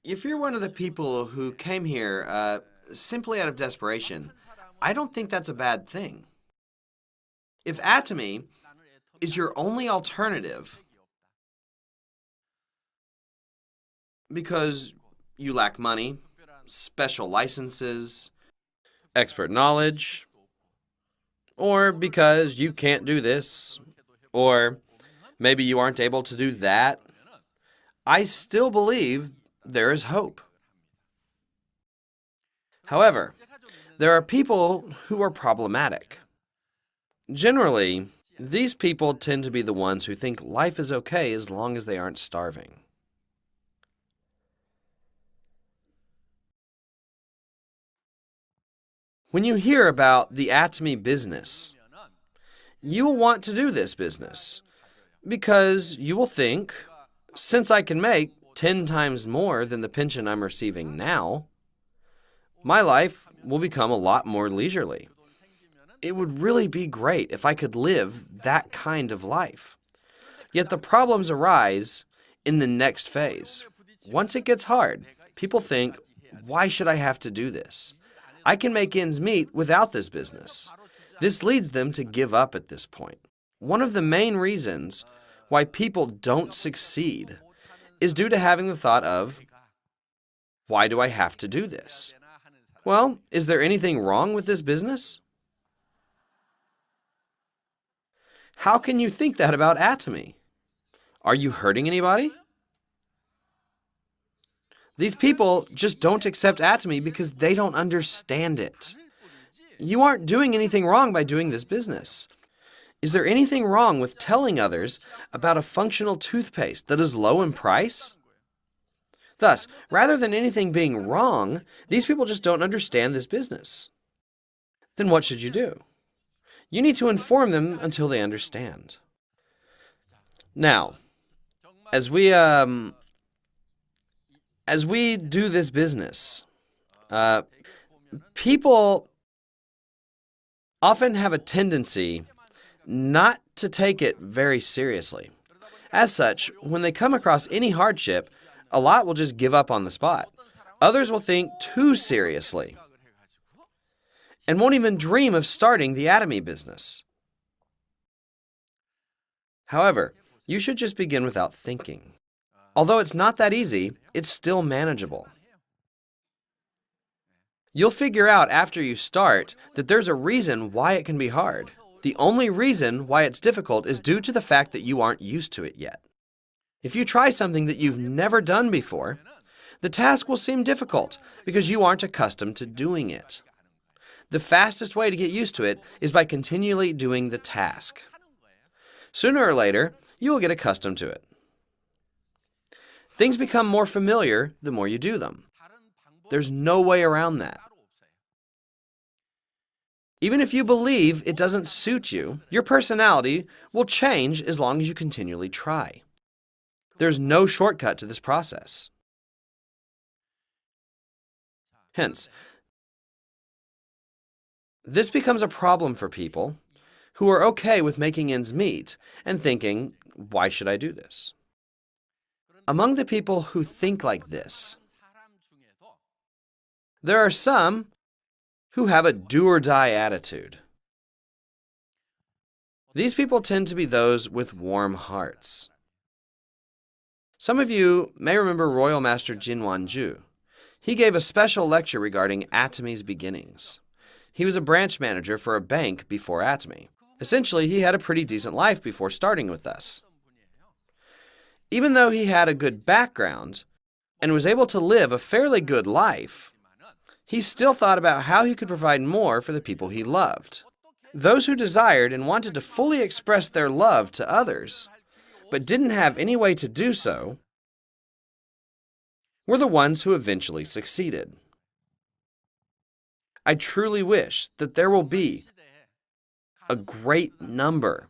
If you're one of the people who came here simply out of desperation, I don't think that's a bad thing. If Atomy is your only alternative because you lack money, special licenses, expert knowledge, or because you can't do this, or maybe you aren't able to do that, I still believe there is hope. However, there are people who are problematic. Generally, these people tend to be the ones who think life is okay as long as they aren't starving. When you hear about the Atomy business, you will want to do this business because you will think, since I can make 10 times more than the pension I'm receiving now, my life will become a lot more leisurely. It would really be great if I could live that kind of life. Yet the problems arise in the next phase. Once it gets hard, people think, why should I have to do this? I can make ends meet without this business. This leads them to give up at this point. One of the main reasons why people don't succeed is due to having the thought of, why do I have to do this? Well, is there anything wrong with this business? How can you think that about Atomy? Are you hurting anybody? These people just don't accept Atomy because they don't understand it. You aren't doing anything wrong by doing this business. Is there anything wrong with telling others about a functional toothpaste that is low in price? Thus, rather than anything being wrong, these people just don't understand this business. Then what should you do? You need to inform them until they understand. Now, as we do this business, people often have a tendency not to take it very seriously. As such, when they come across any hardship, a lot will just give up on the spot. Others will think too seriously and won't even dream of starting the Atomy business. However, you should just begin without thinking. Although it's not that easy, it's still manageable. You'll figure out after you start that there's a reason why it can be hard. The only reason why it's difficult is due to the fact that you aren't used to it yet. If you try something that you've never done before, the task will seem difficult because you aren't accustomed to doing it. The fastest way to get used to it is by continually doing the task. Sooner or later, you will get accustomed to it. Things become more familiar the more you do them. There's no way around that. Even if you believe it doesn't suit you, your personality will change as long as you continually try. There's no shortcut to this process. Hence, this becomes a problem for people who are okay with making ends meet and thinking, why should I do this? Among the people who think like this, there are some who have a do-or-die attitude. These people tend to be those with warm hearts. Some of you may remember Royal Master Jin Wanju. He gave a special lecture regarding Atomy's beginnings. He was a branch manager for a bank before Atomy. Essentially, he had a pretty decent life before starting with us. Even though he had a good background and was able to live a fairly good life, he still thought about how he could provide more for the people he loved. Those who desired and wanted to fully express their love to others, but didn't have any way to do so, were the ones who eventually succeeded. I truly wish that there will be a great number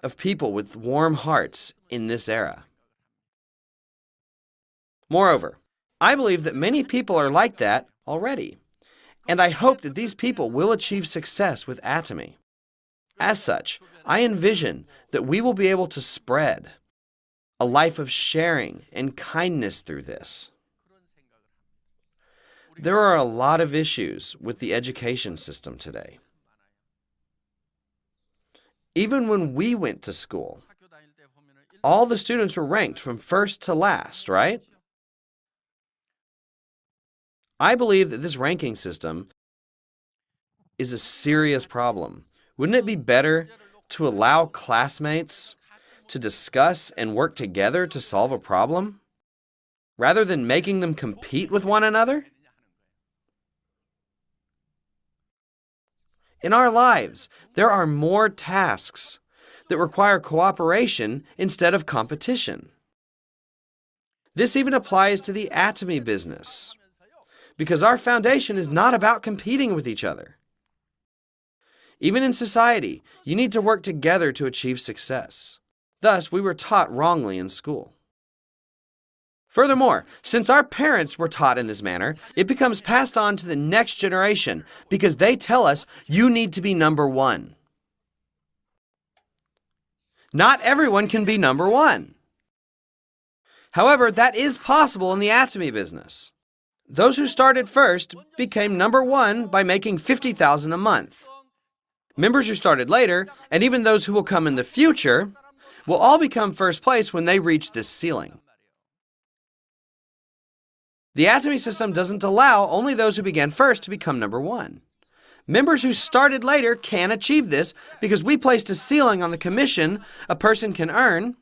of people with warm hearts in this era. Moreover, I believe that many people are like that already, and I hope that these people will achieve success with Atomy. As such, I envision that we will be able to spread a life of sharing and kindness through this. There are a lot of issues with the education system today. Even when we went to school, all the students were ranked from first to last, right? I believe that this ranking system is a serious problem. Wouldn't it be better to allow classmates to discuss and work together to solve a problem, rather than making them compete with one another? In our lives, there are more tasks that require cooperation instead of competition. This even applies to the Atomy business, because our foundation is not about competing with each other. Even in society, you need to work together to achieve success. Thus, we were taught wrongly in school. Furthermore, since our parents were taught in this manner, it becomes passed on to the next generation because they tell us, you need to be number one. Not everyone can be number one. However, that is possible in the Atomy business. Those who started first became number one by making $50,000 a month. Members who started later, and even those who will come in the future, will all become first place when they reach this ceiling. The Atomy system doesn't allow only those who began first to become number one. Members who started later can achieve this because we placed a ceiling on the commission a person can earn,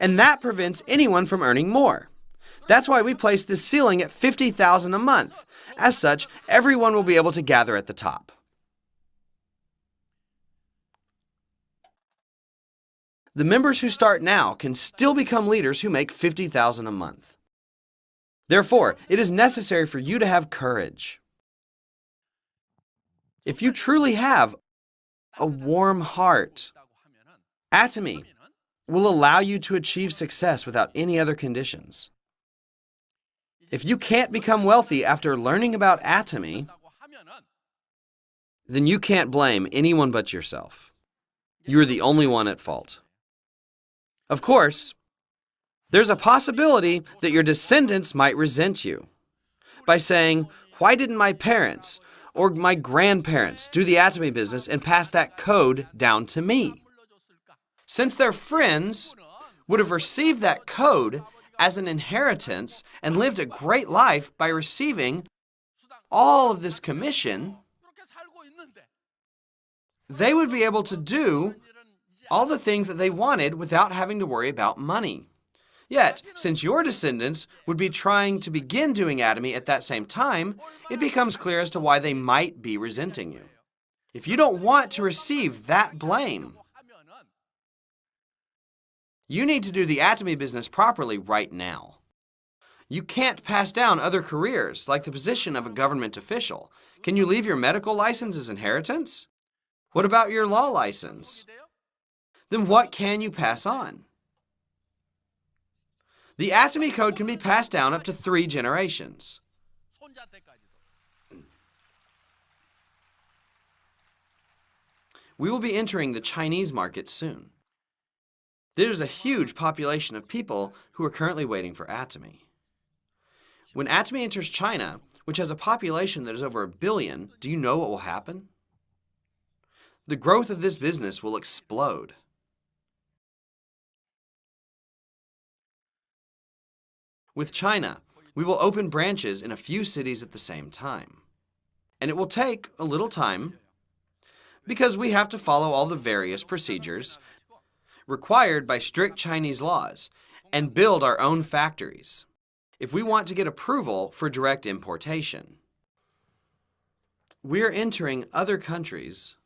and that prevents anyone from earning more. That's why we placed this ceiling at $50,000 a month. As such, everyone will be able to gather at the top. The members who start now can still become leaders who make $50,000 a month. Therefore, it is necessary for you to have courage. If you truly have a warm heart, Atomy will allow you to achieve success without any other conditions. If you can't become wealthy after learning about Atomy, then you can't blame anyone but yourself. You're the only one at fault. Of course, there's a possibility that your descendants might resent you by saying, why didn't my parents or my grandparents do the Atomy business and pass that code down to me? Since their friends would have received that code as an inheritance and lived a great life by receiving all of this commission, they would be able to do all the things that they wanted without having to worry about money. Yet, since your descendants would be trying to begin doing Atomy at that same time, it becomes clear as to why they might be resenting you. If you don't want to receive that blame, you need to do the Atomy business properly right now. You can't pass down other careers, like the position of a government official. Can you leave your medical license as inheritance? What about your law license? Then what can you pass on? The Atomy code can be passed down up to 3 generations. We will be entering the Chinese market soon. There's a huge population of people who are currently waiting for Atomy. When Atomy enters China, which has a population that is over 1 billion, do you know what will happen? The growth of this business will explode. With China, we will open branches in a few cities at the same time. And it will take a little time because we have to follow all the various procedures required by strict Chinese laws and build our own factories if we want to get approval for direct importation. We are entering other countries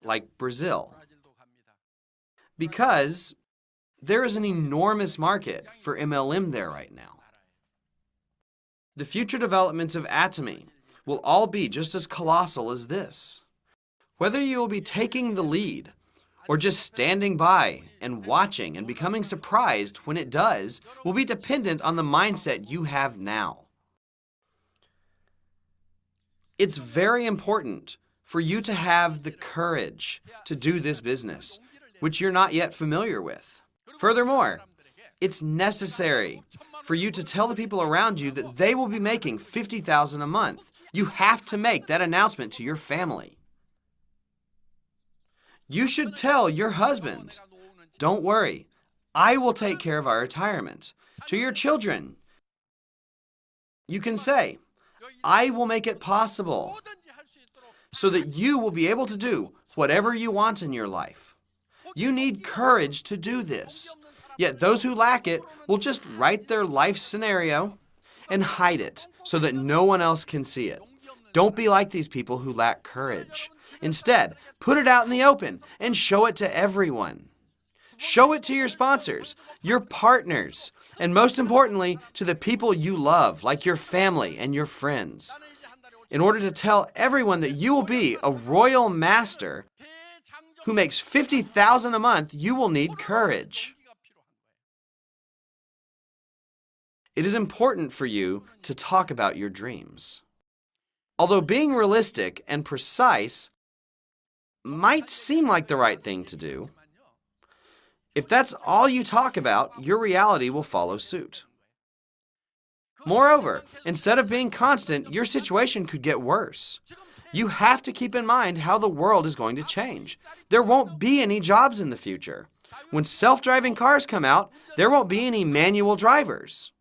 like Brazil because there is an enormous market for MLM there right now. The future developments of Atomy will all be just as colossal as this. Whether you will be taking the lead or just standing by and watching and becoming surprised when it does will be dependent on the mindset you have now. It's very important for you to have the courage to do this business, which you're not yet familiar with. Furthermore, It's necessary for you to tell the people around you that they will be making $50,000 a month. You have to make that announcement to your family. You should tell your husband, don't worry, I will take care of our retirement. To your children, you can say, I will make it possible so that you will be able to do whatever you want in your life. You need courage to do this. Yet those who lack it will just write their life scenario and hide it so that no one else can see it. Don't be like these people who lack courage. Instead, put it out in the open and show it to everyone. Show it to your sponsors, your partners, and most importantly, to the people you love, like your family and your friends. In order to tell everyone that you will be a royal master who makes $50,000 a month, you will need courage. It is important for you to talk about your dreams. Although being realistic and precise might seem like the right thing to do, if that's all you talk about, your reality will follow suit. Moreover, instead of being constant, your situation could get worse. You have to keep in mind how the world is going to change. There won't be any jobs in the future. When self-driving cars come out, there won't be any manual drivers.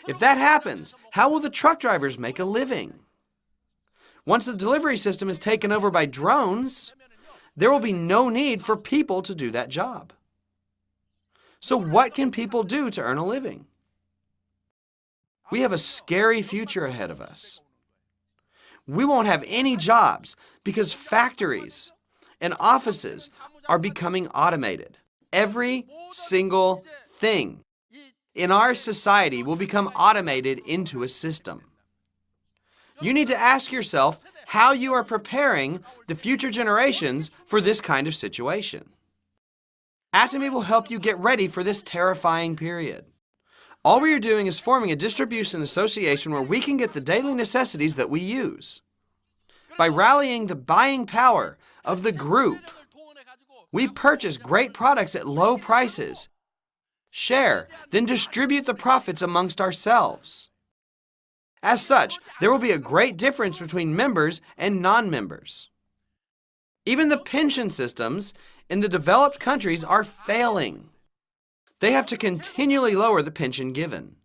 If that happens, how will the truck drivers make a living? Once the delivery system is taken over by drones, there will be no need for people to do that job. So what can people do to earn a living? We have a scary future ahead of us. We won't have any jobs because factories and offices are becoming automated. Every single thing in our society will become automated into a system. You need to ask yourself how you are preparing the future generations for this kind of situation. Atomy will help you get ready for this terrifying period. All we are doing is forming a distribution association where we can get the daily necessities that we use. By rallying the buying power of the group, we purchase great products at low prices, share, then distribute the profits amongst ourselves. As such, there will be a great difference between members and non-members. Even the pension systems in the developed countries are failing. They have to continually lower the pension given.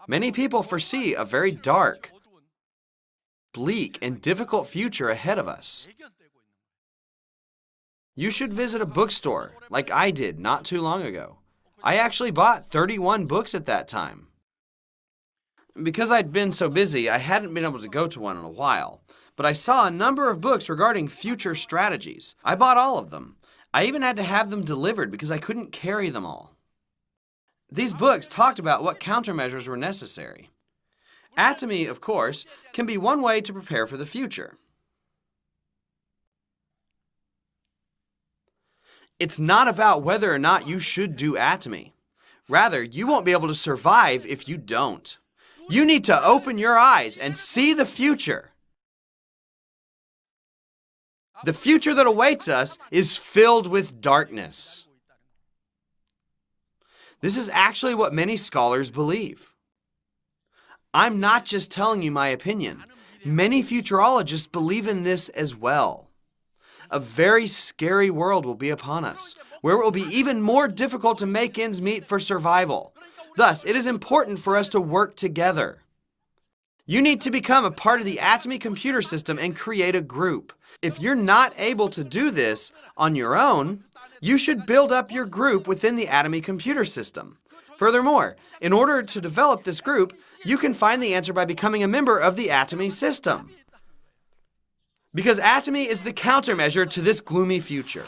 Many people foresee a very dark, bleak, and difficult future ahead of us. You should visit a bookstore like I did not too long ago. I actually bought 31 books at that time. Because I'd been so busy, I hadn't been able to go to one in a while. But I saw a number of books regarding future strategies. I bought all of them. I even had to have them delivered because I couldn't carry them all. These books talked about what countermeasures were necessary. Atomy, of course, can be one way to prepare for the future. It's not about whether or not you should do Atomy. Rather, you won't be able to survive if you don't. You need to open your eyes and see the future. The future that awaits us is filled with darkness. This is actually what many scholars believe. I'm not just telling you my opinion. Many futurologists believe in this as well. A very scary world will be upon us, where it will be even more difficult to make ends meet for survival. Thus, it is important for us to work together. You need to become a part of the Atomy computer system and create a group. If you're not able to do this on your own, you should build up your group within the Atomy computer system. Furthermore, in order to develop this group, you can find the answer by becoming a member of the Atomy system. Because Atomy is the countermeasure to this gloomy future.